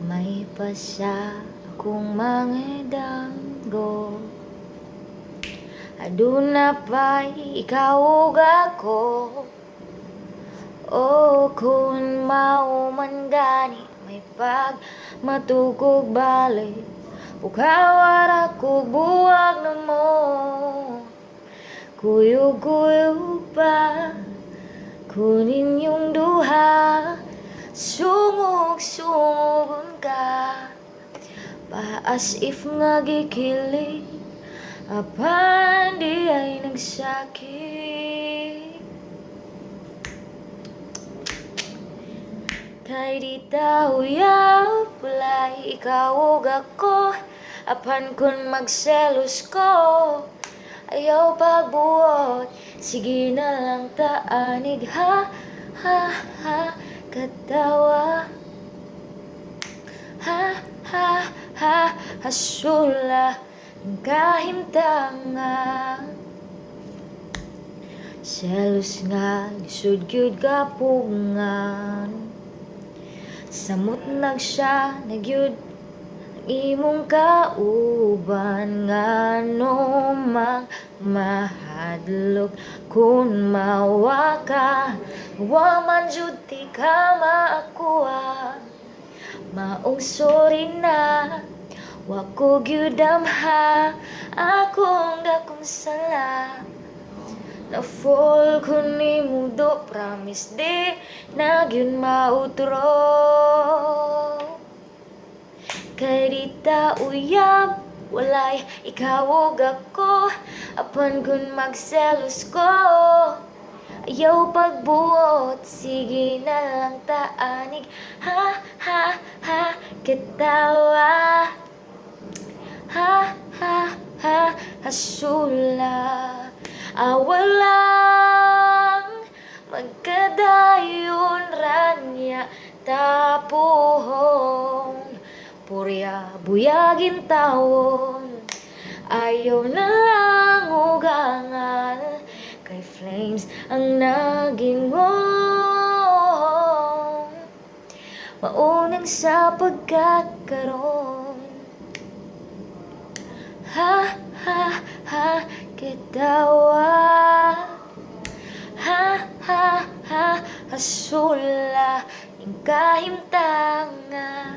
May pasya akong mga damgo, aduna pa'y ikaw ug ako. O kung mauman gani may pag matugog balik, ukawara ko buwag na mo. Kuyog-kuyog pa kunin yung duha, sungog-sungogon ka pa as if nga gikilig, apan di ay nagsakit. Kay di tahuyaw pulay ikaw ug ako, apan kun magselos ko ayaw pagbuot. Sige na lang taanig, ha, ha, ha, katawa. Ha, ha, ha, hasula ng kahimtangan. Selos nga, lisod gyud kapungan. Samot nagsya, nagyud imong kauban, ngano mang mahadlok kun mawa ka, wa man jud ti ka maakuha. Maong sorry na, wa ko gyud amha akong dakong sala. Na fall ko ni mudo, promise di na gyud mautro. Kay di ta uyab, walay ikaw ug ako, apan kun magselos ko ayaw pagbuot. Sige na lang taanig, ha, ha, ha, katawa. Ha, ha, ha, hasula. Awalang magkadayon ranya tapuhon, purya buyagin tawon. Ayaw na lang ugangan, kay flames ang nagingon. Maunang sa pagkakaroon, ha, ha, ha, katawa. Ha, ha, ha, hasula ng kahimtangan.